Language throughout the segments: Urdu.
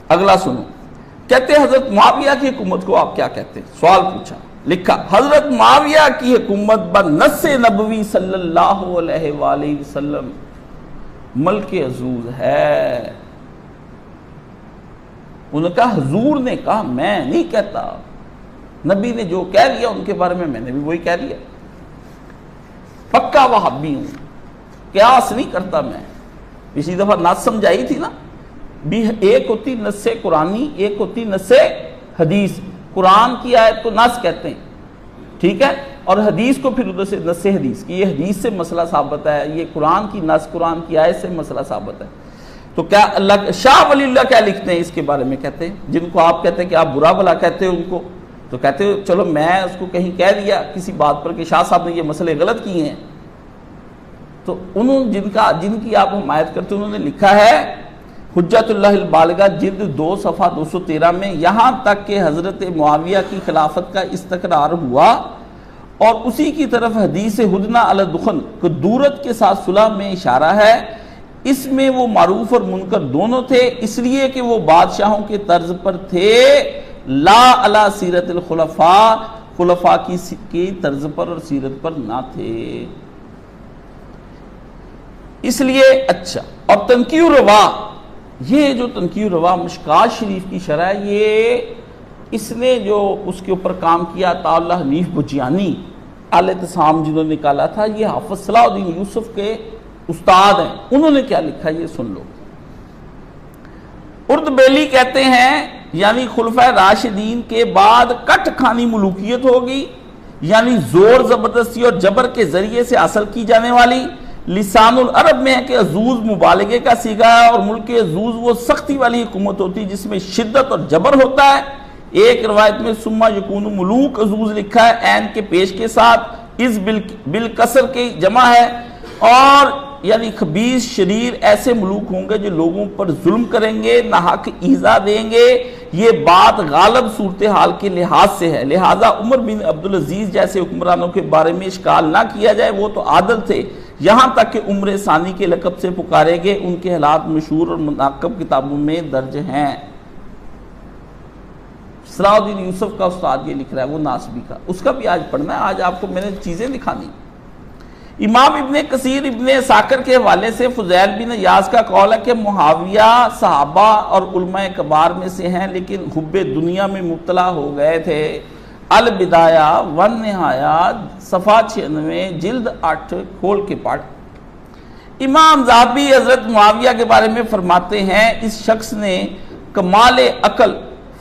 اگلا سنو، کہتے ہیں حضرت معاویہ کی حکومت کو آپ کیا کہتے ہیں؟ سوال پوچھا، لکھا حضرت معاویہ کی حکومت بنص نبوی صلی اللہ علیہ وآلہ وسلم ملک عزوز ہے۔ انہوں نے کہا حضور نے کہا، میں نہیں کہتا، نبی نے جو کہہ لیا ان کے بارے میں نے بھی وہی کہہ لیا، پکا وہابی ہوں، قیاس نہیں کرتا میں۔ اسی دفعہ نص سمجھائی تھی نا، ایک ہوتی نص قرآنی، ایک ہوتی نص حدیث۔ قرآن کی آیت کو نص کہتے ہیں، ٹھیک ہے، اور حدیث کو پھر ادھر سے نص حدیث کی، یہ حدیث سے مسئلہ ثابت ہے، یہ قرآن کی نص قرآن کی آیت سے مسئلہ ثابت ہے۔ تو کیا اللہ شاہ ولی اللہ کیا لکھتے ہیں اس کے بارے میں؟ کہتے ہیں جن کو آپ کہتے ہیں کہ آپ برا بلا کہتے ہیں ان کو، تو کہتے ہیں چلو میں اس کو کہیں کہہ دیا کسی بات پر کہ شاہ صاحب نے یہ مسئلے غلط کیے ہیں، تو انہوں جن کی آپ حمایت کرتے ہیں انہوں نے لکھا ہے حجت اللہ البالغہ جلد 2 صفحہ 213 میں، یہاں تک کہ حضرت معاویہ کی خلافت کا استقرار ہوا اور اسی کی طرف حدیث ہدنہ علی الدخن کو دورت کے ساتھ صلح میں اشارہ ہے، اس میں وہ معروف اور منکر دونوں تھے، اس لیے کہ وہ بادشاہوں کے طرز پر تھے، لا علی سیرت الخلفاء، خلفاء کی طرز پر اور سیرت پر نہ تھے۔ اس لیے اچھا، اور تنقیح روا، یہ جو تنقیح روا مشکات شریف کی شرح ہے، یہ اس نے جو اس کے اوپر کام کیا تعالیٰ حنیف بجیانی اہل اعتصام جنہوں نے نکالا تھا، یہ حافظ صلاح الدین یوسف کے استاد ہیں، انہوں نے کیا لکھا یہ سن لو۔ اردبیلی کہتے ہیں یعنی خلفۂ راشدین کے بعد کٹ کھانی ملوکیت ہوگی، یعنی زور زبردستی اور جبر کے ذریعے سے حاصل کی جانے والی۔ لسان العرب میں ہے کہ عزوز مبالغے کا صیغہ ہے، اور ملک عزوز وہ سختی والی حکومت ہوتی ہے جس میں شدت اور جبر ہوتا ہے۔ ایک روایت میں سما یکون ملوک عزوز لکھا ہے، عین کے پیش کے ساتھ، اس بالکسر کی جمع ہے، اور یعنی خبیث شریر ایسے ملوک ہوں گے جو لوگوں پر ظلم کریں گے، ناحق ایذا دیں گے۔ یہ بات غالب صورتحال کے لحاظ سے ہے، لہٰذا عمر بن عبدالعزیز جیسے حکمرانوں کے بارے میں اشکال نہ کیا جائے، وہ تو عادل تھے، یہاں تک کہ عمر ثانی کے لقب سے پکارے گئے، ان کے حالات مشہور اور مناقب کتابوں میں درج ہیں۔ صلاح الدین یوسف کا استاد یہ لکھ رہا ہے، وہ ناسبی کا، اس کا بھی آج پڑھنا ہے، آج آپ کو میں نے چیزیں دکھانی۔ امام ابن کثیر ابن ساکر کے حوالے سے فضیل بن یاس کا قول ہے کہ معاویہ صحابہ اور علماء کبار میں سے ہیں، لیکن حب دنیا میں مبتلا ہو گئے تھے۔ البدایہ والنہایہ صفحہ 96 جلد 8 کھول کے پڑھ۔ امام ذہبی حضرت معاویہ کے بارے میں فرماتے ہیں، اس شخص نے کمال عقل،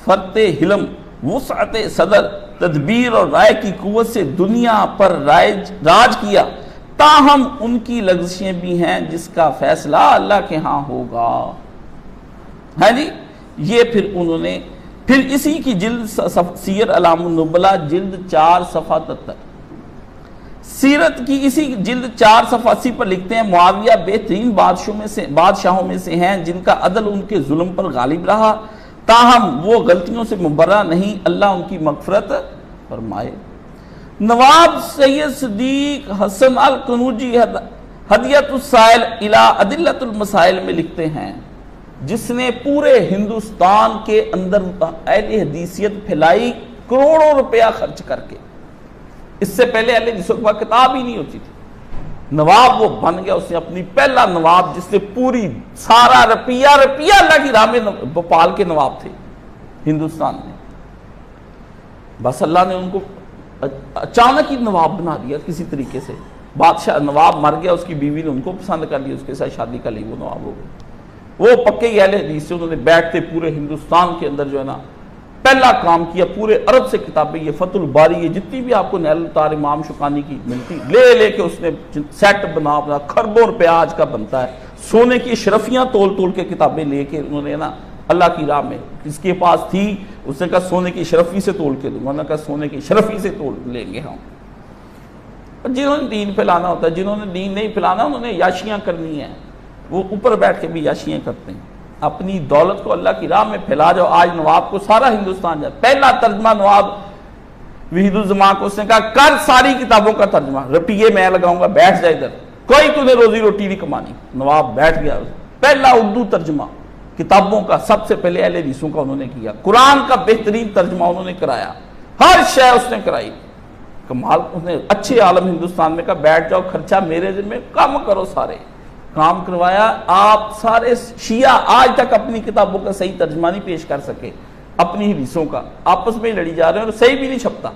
فرط حلم، وسعت صدر، تدبیر اور رائے کی قوت سے دنیا پر راج کیا، تاہم ان کی لغزشیں بھی ہیں جس کا فیصلہ اللہ کے ہاں ہوگا۔ ہے جی، یہ پھر انہوں نے پھر اسی کی جلد سیر اعلام النبلاء جلد 4 صفحہ 73 سیرت کی اسی جلد 4 صفحہ 80 پر لکھتے ہیں، معاویہ بہترین بادشاہوں میں سے ہیں جن کا عدل ان کے ظلم پر غالب رہا، تاہم وہ غلطیوں سے مبرہ نہیں، اللہ ان کی مغفرت فرمائے۔ نواب سید صدیق حسن القنوجی ہدیۃ السائل الی ادلۃ المسائل میں لکھتے ہیں، جس نے پورے ہندوستان کے اندر اہل حدیثیت پھیلائی کروڑوں روپیہ خرچ کر کے، اس سے پہلے اہل حدیثوں کے پاس کتاب ہی نہیں ہوتی تھی، نواب وہ بن گیا، اس نے اپنی پہلا نواب جس نے پوری سارا روپیہ اللہ کی راہ میں بھوپال کے نواب تھے ہندوستان میں، بس اللہ نے ان کو اچانک ہی نواب بنا دیا کسی طریقے سے، بادشاہ نواب مر گیا، اس کی بیوی نے ان کو پسند کر لیا، اس کے ساتھ شادی کر لی، وہ نواب ہو گئے۔ وہ پکے ہی اہل حدیث سے، انہوں نے بیٹھتے پورے ہندوستان کے اندر جو ہے نا پہلا کام کیا، پورے عرب سے کتابیں، یہ فتح الباری، یہ جتنی بھی آپ کو نیل الطار امام شوکانی کی ملتی، لے کے اس نے سیٹ بنا خربوں روپیہ آج کا بنتا ہے، سونے کی اشرفیاں تول کے کتابیں لے کے انہوں نے نا اللہ کی راہ میں، اس کے پاس تھی، اس نے کہا سونے کی شرفی سے تول کے دوں گا، کہا سونے کی شرفی سے تول لیں گے ہم۔ جنہوں نے دین پھیلانا ہوتا ہے، جنہوں نے دین نہیں پھیلانا انہوں نے یاشیاں کرنی ہیں، وہ اوپر بیٹھ کے بھی یاشیاں کرتے ہیں، اپنی دولت کو اللہ کی راہ میں پھیلا جاؤ۔ آج نواب کو سارا ہندوستان جائے، پہلا ترجمہ نواب وحید الزمان کو اس نے کہا کر ساری کتابوں کا ترجمہ، روپیے میں لگاؤں گا، بیٹھ جائے ادھر، کوئی تمہیں روزی روٹی نہیں کمانی۔ نواب بیٹھ گیا، پہلا اردو ترجمہ کتابوں کا سب سے پہلے اہل حدیثوں کا انہوں نے کیا، قرآن کا بہترین ترجمہ انہوں نے کرایا، ہر شے اس نے کرائی، کمال. اس نے اچھے عالم ہندوستان میں کہا بیٹھ جاؤ، خرچہ میرے ذمہ، کام کرو، سارے کام کروایا. آپ سارے شیعہ آج تک اپنی کتابوں کا صحیح ترجمہ نہیں پیش کر سکے، اپنی حدیثوں کا آپس میں لڑی جا رہے ہیں اور صحیح بھی نہیں چھپتا.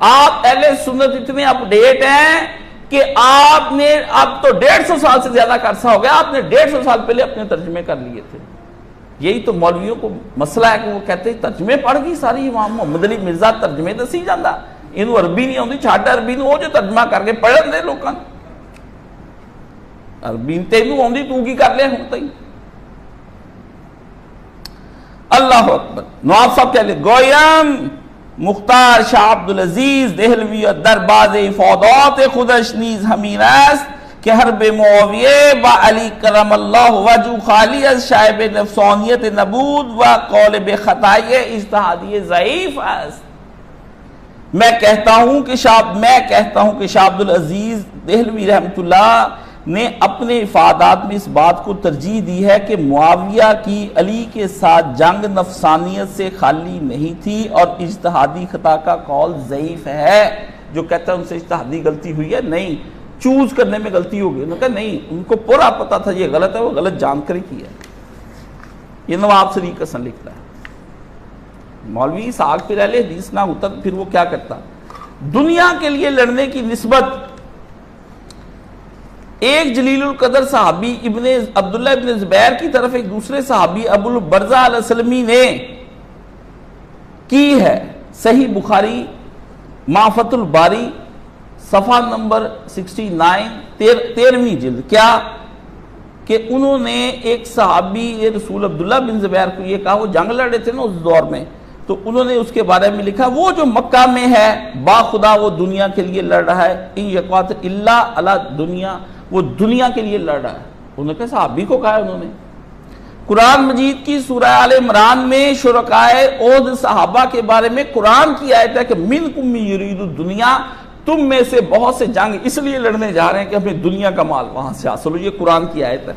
آپ اہل سنت اتنے اپ ڈیٹ ہیں کہ آپ نے اب تو 150 سال سے زیادہ کا عرصہ ہو گیا، آپ نے 150 سال پہلے اپنے ترجمے کر لیے تھے. یہی تو مولویوں کو مسئلہ ہے کہ وہ کہتے ہیں ترجمے پڑھ گئی ساری امام محمد علی مرزا ترجمے دسی جاندہ، انہوں عربی نہیں آتی، چھاٹ عربی نو، وہ جو ترجمہ کر کے پڑھن دے لوگوں عربی تینوں آتی، تو کی کر لیا ہوتا ہی. اللہ اکبر. نواب صاحب کہہ لے گویم مختار شاہ عبدالعزیز دہلوی درباز افادات خودش نیز ہمین است کہ حرب معاویہ و علی کرم اللہ وجہ خالی از شائب نفسانیت نبود و قول بے خطائی اجتہادی ضعیف است. میں کہتا ہوں کہ شاہ عبدالعزیز دہلوی رحمت اللہ نے اپنے افادات میں اس بات کو ترجیح دی ہے کہ معاویہ کی علی کے ساتھ جنگ نفسانیت سے خالی نہیں تھی اور اجتہادی خطا کا قول ضعیف ہے. جو کہتا ہے ان سے اجتہادی غلطی ہوئی ہے، نہیں، چوز کرنے میں غلطی ہو گئی. انہوں نے کہا نہیں، ان کو پورا پتا تھا یہ غلط ہے، وہ غلط جان کر ہی کیا ہے. یہ نواب صدیق حسن لکھتا ہے. مولوی ساگ پہ اہل حدیث نہ ہوتا پھر وہ کیا کرتا؟ دنیا کے لیے لڑنے کی نسبت ایک جلیل القدر صحابی عبداللہ ابن زبیر کی طرف ایک دوسرے صحابی ابو البرزہ الاسلمی نے کی ہے. صحیح بخاری معرفت الباری صفحہ نمبر 69 13ویں جلد. کیا کہ انہوں نے ایک صحابی رسول عبداللہ بن زبیر کو یہ کہا، وہ جنگ لڑے تھے نا اس دور میں، تو انہوں نے اس کے بارے میں لکھا وہ جو مکہ میں ہے با خدا وہ دنیا کے لیے لڑ رہا ہے، ان یقاتل الا علی دنیا، وہ دنیا کے لیے لڑ رہا ہے. انہوں نے کہا صحابی کو کہا ہے انہوں نے. قرآن مجید کی سورہ آل عمران میں شرکائے عہد صحابہ کے بارے میں قرآن کی آیت ہے کہ منکم من یرید الدنیا، تم میں سے بہت سے جنگ اس لیے لڑنے جا رہے ہیں کہ ہمیں دنیا کا مال وہاں سے حاصل ہو. یہ قرآن کی آیت ہے.